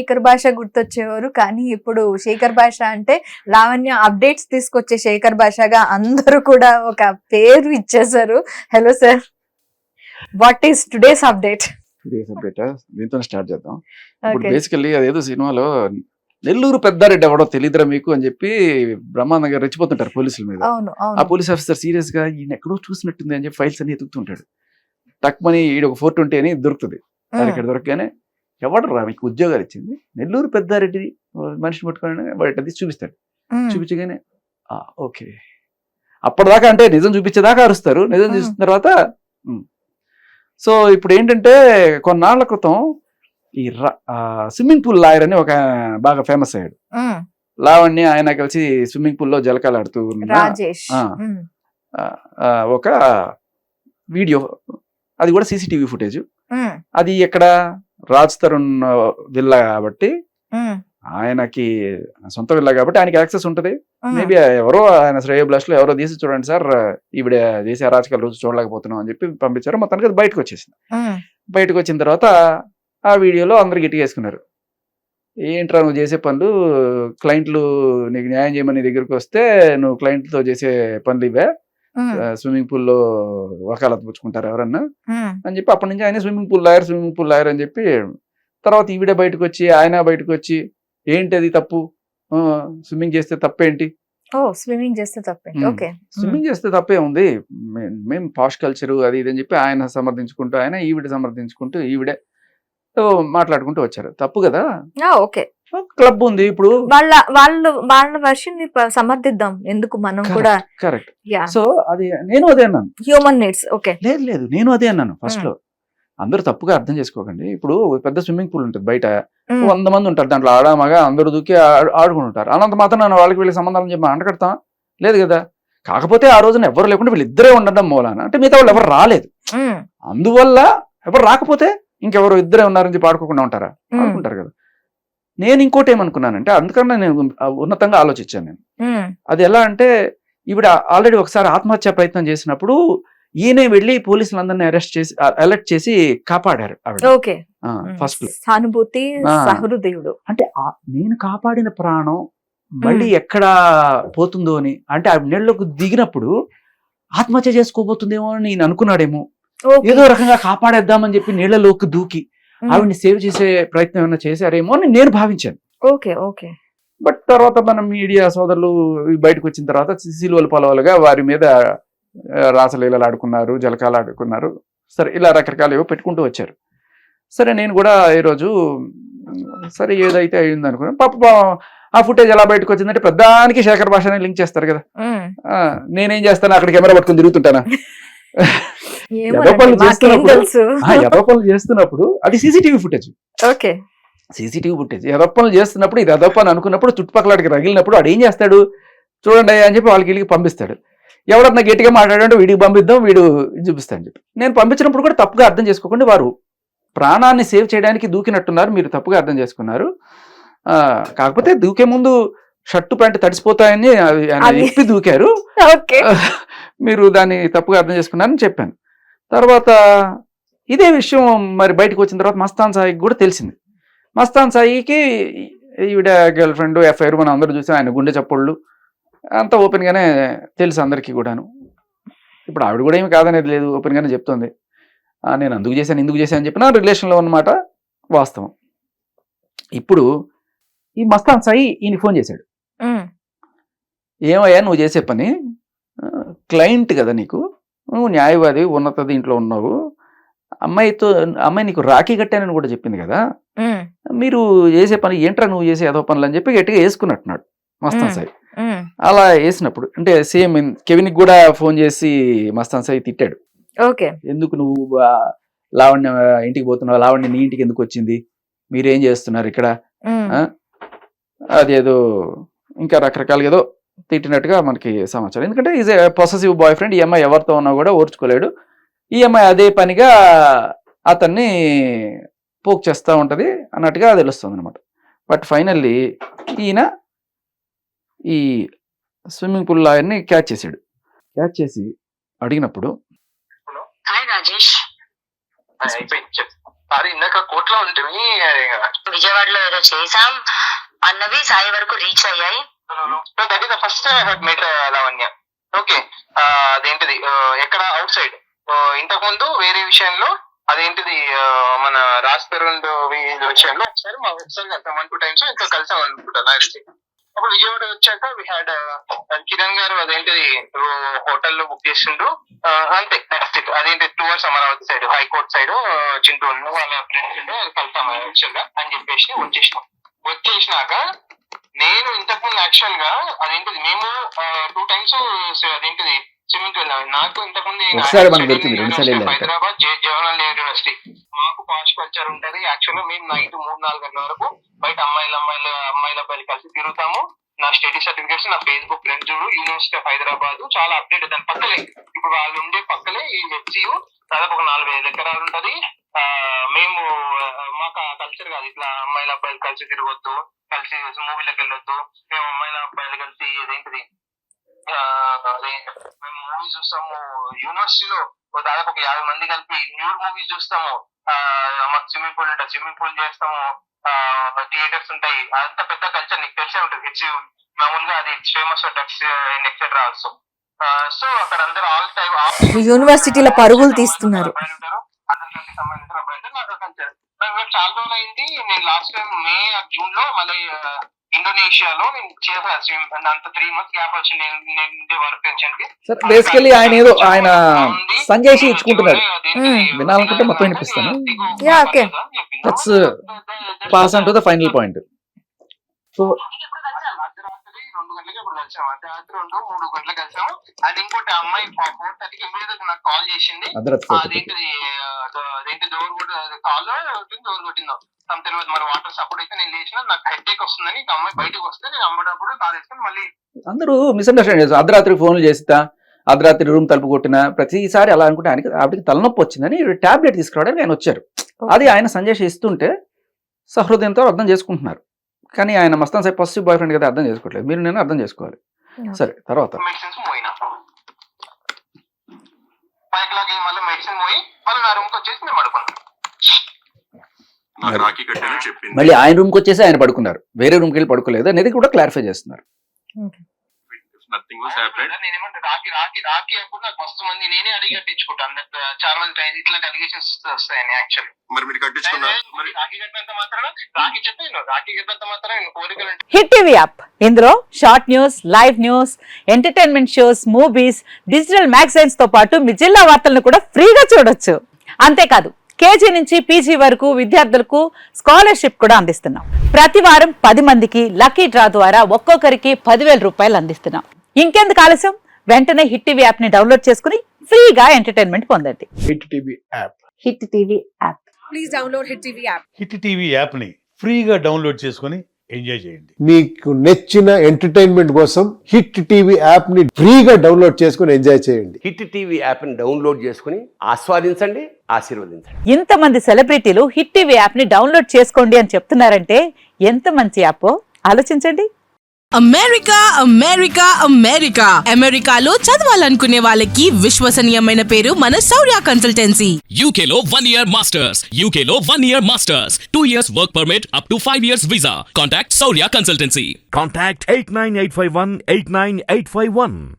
శేఖర్ భాష గుర్తొచ్చేవారు, కానీ ఇప్పుడు శేఖర్ భాష అంటే లావణ్య అప్డేట్స్ తీసుకొచ్చే శేఖర్ భాషగా అందరూ కూడా ఒక పేరు ఇచ్చేసారు. Hello sir, what is today's update? దీంతో స్టార్ట్ చేద్దాం. ఇప్పుడు బేసికల్లీ అదేదో సినిమాలో నెల్లూరు పెద్దారెడ్డి ఎవడో తెలియదురా మీకు అని చెప్పి బ్రహ్మానంద గారు రెచ్చిపోతుంటారు పోలీసుల మీద. ఆ పోలీస్ ఆఫీసర్ సీరియస్ గా ఈయన ఎక్కడో చూసినట్టుంది అని చెప్పి ఫైల్స్ అన్ని ఎత్తుకుతుంటాడు. టక్మని ఈడ ఒక 420 అని దొరుకుతుంది. ఇక్కడ దొరకగానే ఎవడరా మీకు ఉద్యోగాలు ఇచ్చింది? నెల్లూరు పెద్దారెడ్డి మనిషిని పట్టుకొని వాటి చూపిస్తాడు. చూపించగానే ఓకే, అప్పటిదాకా అంటే నిజం చూపించేదాకా అరుస్తారు. నిజం చూసిన తర్వాత సో ఇప్పుడు ఏంటంటే కొన్నాళ్ల క్రితం ఈ స్విమ్మింగ్ పూల్ లాయర్ అని ఒక బాగా ఫేమస్ అయ్యాడు. లావణ్య ఆయన కలిసి స్విమ్మింగ్ పూల్ లో జలకాలాడుతూ ఒక వీడియో, అది కూడా సీసీటీవీ ఫుటేజ్. అది ఎక్కడ రాజ్ తరుణ్ విల్లా కాబట్టి, ఆయనకి సొంత విల్లా కాబట్టి ఆయనకి యాక్సెస్ ఉంటది. మేబీ ఎవరో ఆయన శ్రేయోభిలాష్ లో ఎవరో తీసి చూడండి సార్ ఈవిడ చేసే అరాచకాలు రోజు చూడలేకపోతున్నాం అని చెప్పి పంపించారు. మొత్తానికి అది బయటకు వచ్చేసింది. బయటకు వచ్చిన తర్వాత ఆ వీడియోలో అందరు గట్టిగా వేసుకున్నారు. ఏంట్రా నువ్వు చేసే పనులు, క్లయింట్లు నీకు న్యాయం చేయమని నీ దగ్గరికి వస్తే నువ్వు క్లయింట్లతో చేసే పనులు ఇవే, స్విమ్మింగ్ పూల్ లో వకాలత్ పుచ్చుకుంటారు ఎవరన్నా అని చెప్పి అప్పటి నుంచి ఆయన స్విమ్మింగ్ పూల్ లాయర్ అని చెప్పి, తర్వాత ఈవిడ బయటకు వచ్చి ఆయన బయటకు వచ్చి ఏంటి అది తప్పు, స్విమ్మింగ్ చేస్తే తప్పేంటి, స్విమ్మింగ్ చేస్తే తప్పే ఉంది, మేము పాష్ కల్చర్ అది ఇది అని చెప్పి ఆయన సమర్థించుకుంటూ ఆయన ఈవిడ సమర్థించుకుంటూ ఈవిడే మాట్లాడుకుంటూ వచ్చారు. తప్పు కదా, ఓకే క్లబ్ ఉంది ఇప్పుడు వాళ్ళ వర్షన్ సమర్థిద్దాం, ఎందుకు మనం కూడా. కరెక్ట్. సో అది నేను అదే అన్నాను, హ్యూమన్ నీడ్స్. ఓకే, లేదు నేను అదే అన్నాను ఫస్ట్ లో. అందరూ తప్పుగా అర్థం చేసుకోకండి. ఇప్పుడు పెద్ద స్విమ్మింగ్ పూల్ ఉంటుంది, బయట 100 మంది ఉంటారు, దాంట్లో ఆడామగా అందరూ దూకి ఆడుకుని ఉంటారు. అనంత మాత్రం నేను వాళ్ళకి వీళ్ళకి సంబంధాలు చెప్పి అంటకడతాం లేదు కదా. కాకపోతే ఆ రోజున ఎవరు లేకుండా వీళ్ళిద్దరే ఉండడం మూలాన, అంటే మిగతా వాళ్ళు ఎవరు రాలేదు, అందువల్ల ఎవరు రాకపోతే ఇంకెవరు ఇద్దరే ఉన్నారని చెప్పి ఆడుకోకుండా ఉంటారా? ఆడుకుంటారు కదా. నేను ఇంకోటి ఏమనుకున్నానంటే, అందుకన్నా నేను ఉన్నతంగా ఆలోచించాను నేను. అది ఎలా అంటే, ఈవిడ ఆల్రెడీ ఒకసారి ఆత్మహత్య ప్రయత్నం చేసినప్పుడు ఈయనే వెళ్ళి పోలీసులందరినీ అలర్ట్ చేసి కాపాడారు ఆవిడ. ఫస్ట్ సానుభూతి సహృదయుడు. అంటే నేను కాపాడిన ప్రాణం మళ్ళీ ఎక్కడ పోతుందో అని, అంటే ఆ నీళ్ళకు దిగినప్పుడు ఆత్మహత్య చేసుకోబోతుందేమో అని నేను అనుకున్నాడేమో, ఏదో రకంగా కాపాడేద్దామని చెప్పి నీళ్లలోకి దూకి ఆవిడ్ని సేవ్ చేసే ప్రయత్నం ఏమైనా చేశారేమో అని నేను భావించాను. ఓకే. బట్ తర్వాత మన మీడియా సోదరులు బయటకు వచ్చిన తర్వాత సిలువలు పొలవలుగా వారి మీద రాసలీలలు ఆడుకున్నారు, జలకాలు ఆడుకున్నారు, సరే ఇలా రకరకాలు ఏవో పెట్టుకుంటూ వచ్చారు. సరే నేను కూడా ఈరోజు సరే ఏదైతే అయింది అనుకున్నాను. పాప ఆ ఫుటేజ్ ఎలా బయటకు వచ్చిందంటే ప్రధానికి శేఖర్ భాషని లింక్ చేస్తారు కదా. నేనేం చేస్తాను, అక్కడ కెమెరా పట్టుకుని తిరుగుతుంటానా? ఎదో పనులు చేస్తున్నప్పుడు అది సీసీటీవీ ఫుటేజ్. సీసీటీవీ ఫుటేజ్ ఎదప్పలు చేస్తున్నప్పుడు ఇది ఎదప్పని అనుకున్నప్పుడు చుట్టుపక్కలకి రగిలినప్పుడు వాడు ఏం చేస్తాడు చూడండి అని చెప్పి వాళ్ళకి వీళ్ళకి పంపిస్తాడు. ఎవడన్నా గట్టిగా మాట్లాడాడో వీడికి పంపిద్దాం, వీడు చూపిస్తాడని చెప్పి నేను పంపించినప్పుడు కూడా తప్పుగా అర్థం చేసుకోకుండా, వారు ప్రాణాన్ని సేవ్ చేయడానికి దూకినట్టున్నారు, మీరు తప్పుగా అర్థం చేసుకున్నారు. కాకపోతే దూకే ముందు షర్టు ప్యాంటు తడిసిపోతాయని ఇప్పి దూకారు, మీరు దాన్ని తప్పుగా అర్థం చేసుకున్నారని చెప్పాను. తర్వాత ఇదే విషయం మరి బయటకు వచ్చిన తర్వాత మస్తాన్ సాయికి కూడా తెలిసింది. మస్తాన్ సాయికి ఈవిడ గర్ల్ ఫ్రెండ్ ఎఫ్ఐఆర్ మనం అందరూ చూసాం, ఆయన గుండె చప్పుళ్ళు అంతా ఓపెన్ గానే తెలుసు అందరికీ కూడాను. ఇప్పుడు ఆవిడ కూడా ఏమి కాదనేది లేదు, ఓపెన్ గానే చెప్తుంది. నేను ఎందుకు చేశాను అని చెప్పిన రిలేషన్లో ఉన్నమాట వాస్తవం. ఇప్పుడు ఈ మస్తాన్ సాయి ఈయన ఫోన్ చేశాడు. ఏమయ్యా నువ్వు చేసే పని, క్లయింట్ కదా నీకు, నువ్వు న్యాయవాది, ఉన్నత దీంట్లో ఉన్నావు, అమ్మాయి నీకు రాఖీ కట్టానని కూడా చెప్పింది కదా, మీరు చేసే పని ఏంట్రా నువ్వు చేసే ఏదో పనులు అని చెప్పి గట్టిగా వేసుకున్నట్టున్నాడు మస్తాన్ సాయి. అలా వేసినప్పుడు అంటే సేమ్ కెవిన్ కి కూడా ఫోన్ చేసి మస్తాన్ సాయి తిట్టాడు. ఎందుకు నువ్వు లావణ్య ఇంటికి పోతున్నావు, లావణ్య నీ ఇంటికి ఎందుకు వచ్చింది, మీరేం చేస్తున్నారు ఇక్కడ, అదేదో ఇంకా రకరకాలుగా ఏదో తిట్టినట్టుగా మనకి సమాచారం. ఎందుకంటే is a possessive boy friend, ఈ అమ్మాయి ఎవరితో ఉన్నా కూడా ఓర్చుకోలేడు, ఈ అమ్మాయి అదే పనిగా అతన్ని పోక్ చేస్తూ ఉంటది అన్నట్టుగా తెలుస్తుంది అనమాట. బట్ ఫైనల్లీ ఈయన ఈ స్విమ్మింగ్ పూల్ లాయర్ని క్యాచ్ చేశాడు. క్యాచ్ చేసి అడిగినప్పుడు అది ఇందాక కోర్టులో ఉంటుంది. విజయవాడలో ఏదో చేసాం అన్నవి సాయి వరకు రీచ్ అయ్యాయి. That is the first I had met Lavanya. Okay, అదేంటిది ఎక్కడ అవుట్ సైడ్. ఇంతకు ముందు వేరే విషయంలో అదేంటిది మన రాజ్పేరెంట్ విషయంలో ఒకసారి మా ఒకసారి కలిసాం, 1-2 times ఇంకా కలిసాం అనుకుంటా నాకు తెలిసి. అప్పుడు విజయవాడ వచ్చాక వి హ్యాడ్ కిరణ్ గారు అదేంటిది హోటల్లో బుక్ చేసిండు, అంతే. నెక్స్ట్ అదేంటి towards Amaravati side, high court side Chintu వాళ్ళ ఫ్రెండ్స్ కలిసాం యాక్చువల్ గా అని చెప్పేసి వచ్చేసినాక నేను ఇంతకుముందు యాక్చువల్ గా అదేంటిది మేము 2 times అదేంటిది స్విమ్మింగ్ వెళ్ళాము. నాకు ఇంతకుముందు హైదరాబాద్ జవహర్లాల్ యూనివర్సిటీ, మాకు పాష్ కల్చర్ ఉంటది. యాక్చువల్ గా మేము నైట్ 3-4 గంటల వరకు బయట అమ్మాయిల అబ్బాయిలు కలిసి తిరుగుతాము. నా స్టడీ సర్టిఫికేట్స్ నా Facebook friends university of Hyderabad చాలా అప్డేట్. దాని పక్కలే ఇప్పుడు వాళ్ళు ఉండే పక్కలే ఈ హెచ్సియు దాదాపు ఒక 4,000 ఎకరాలు ఉంటది. మేము మాకు ఆ కల్చర్ కాదు, ఇట్లా అమ్మాయిల అబ్బాయిలు కలిసి తిరగొద్దు, కలిసి మూవీలకు వెళ్ళొద్దు, మేము అమ్మాయిల అబ్బాయిలు కలిసి అదేంటిది మేము మూవీస్ చూస్తాము. యూనివర్సిటీలో దాదాపు ఒక 50 మంది కలిపి న్యూర్ మూవీస్ చూస్తాము. మాకు స్విమ్మింగ్ పూల్ ఉంటుంది, స్విమ్మింగ్ పూల్ చేస్తాము. థియేటర్స్ ఉంటాయి. అంత పెద్ద కల్చర్ నీకు తెలిసే ఉంటుంది. హెచ్ మామూలుగా అది famous drugs and etcetera also. So అక్కడ అందరూ ఆల్ టైమ్ యూనివర్సిటీల పరుగులు తీస్తున్నారు. అందరికంటే సంబంధించిన అబ్బాయి నాకు కల్చర్ చాలా రోజులు అయింది. నేను లాస్ట్ టైం మే జూన్ లో మళ్ళీ ఇండోనేషియాలో నేను చేశాను. అంత 3 months గ్యాప్ వచ్చింది నేను వర్క్ టెన్షన్కి. బేసికలీ ఆయన ఏదో ఆయన సంజయ్ ఇచ్చుకుంటున్నాడు, వినాలనుకుంటే మొత్తం వినిపిస్తాను. Let's pass on to the final point. So అర్ధరాత్రి 2 గంటలకి ఇప్పుడు కలిసాము, అర్ధరాత్రి 2-3 గంటలకు కలిసాము. అది ఇంకోటి అమ్మాయి 4:30కి ఇమీడియట్ నాకు కాల్ చేసింది. అదేంటి డోర్ కొట్టిందో తెలియదు. మన వాటర్ సపోర్ట్ అయితే నేను లేచిన నాకు హెడ్ ఏక్ వస్తుందని అమ్మాయి బయటకు వస్తే నేను అమ్మేటప్పుడు కాల్ వేసుకుని మళ్ళీ అందరూ మిస్అండర్స్టాండ్ చేస్తారు. అర్ధరాత్రి ఫోన్లు చేస్తా, అర్ధరాత్రి రూమ్ తలుపు కొట్టిన ప్రతిసారి అలా అనుకుంటే ఆవిడకి తలనొప్పి వచ్చిందని టాబ్లెట్ తీసుకురావడానికి ఆయన వచ్చారు. అది ఆయన సంజయ్ ఇస్తుంటే సహృదయంతో అర్థం చేసుకుంటున్నారు. కానీ ఆయన Mastan Sai positive boy friend కదా, అర్థం చేసుకోవట్లేదు. మీరు నేను అర్థం చేసుకోవాలి. సరే, తర్వాత మెడిసిన్స్ పోయినా 5 o'clock మళ్ళీ మెడిసిన్ పోయి మళ్ళీ నా రూమ్కి వచ్చేసి మేము పడుకున్నాం. మళ్ళీ ఆయన రూమ్కి వచ్చేసి ఆయన పడుకున్నారు, వేరే రూమ్కి వెళ్ళి పడుకోలేదు అనేది కూడా క్లారిఫై చేస్తున్నారు. రాకి అప్పుడు నాకు మస్తు మంది నేనే అడిగి కట్టించుకుంటాను. చాలా మంది ఇట్లాంటి అలిగేషన్స్ వస్తాయని యాక్చువల్లీ. మరి మీరు కట్టించుకున్నారు? రాకి కట్టినంత మాత్రం రాకి చెప్పాను, రాకి కట్టినంత మాత్రం కోరికలు. హిట్ టీవీ యాప్, ఇందులో short news, live news, entertainment shows, movies, digital magazines తో పాటు మీ జిల్లా వార్తలను కూడా ఫ్రీగా చూడొచ్చు. అంతేకాదు కేజీ నుంచి పీజీ వరకు విద్యార్థులకు స్కాలర్షిప్ కూడా అందిస్తున్నాం. ప్రతి వారం 10 మందికి లక్కీ డ్రా ద్వారా ఒక్కొక్కరికి 10,000 రూపాయలు అందిస్తున్నాం. ఇంకెందుకు ఆలస్యం, వెంటనే హిట్ టీవీ యాప్ ని డౌన్లోడ్ చేసుకుని ఫ్రీగా ఎంటర్టైన్మెంట్ పొందండి. Hit TV app. Hit TV app. Please download hit TV app. Hit TV app ని ఫ్రీగా డౌన్లోడ్ చేసుకుని ఎంజాయ్ చేయండి. మీకు నచ్చిన ఎంటర్టైన్మెంట్ కోసం హిట్ టీవీ యాప్ ని ఫ్రీగా డౌన్లోడ్ చేసుకుని ఎంజాయ్ చేయండి. హిట్ టీవీ యాప్ ని డౌన్లోడ్ చేసుకుని ఆస్వాదించండి, ఆశీర్వదించండి. ఇంతమంది సెలబ్రిటీలు హిట్ టీవీ యాప్ ని డౌన్లోడ్ చేసుకోండి అని చెప్తున్నారంటే ఎంత మంచి యాప్ ఆలోచించండి. అమెరికా అమెరికా అమెరికా అమెరికాలో చదవాలనుకునే వాళ్ళకి విశ్వసనీయమైన పేరు మన శౌర్య కన్సల్టెన్సీ. UK లో 1 year masters, UK లో 1 year masters, 2 years work permit up to 5 years visa. Contact Saurya Consultancy. Contact 89851 89851.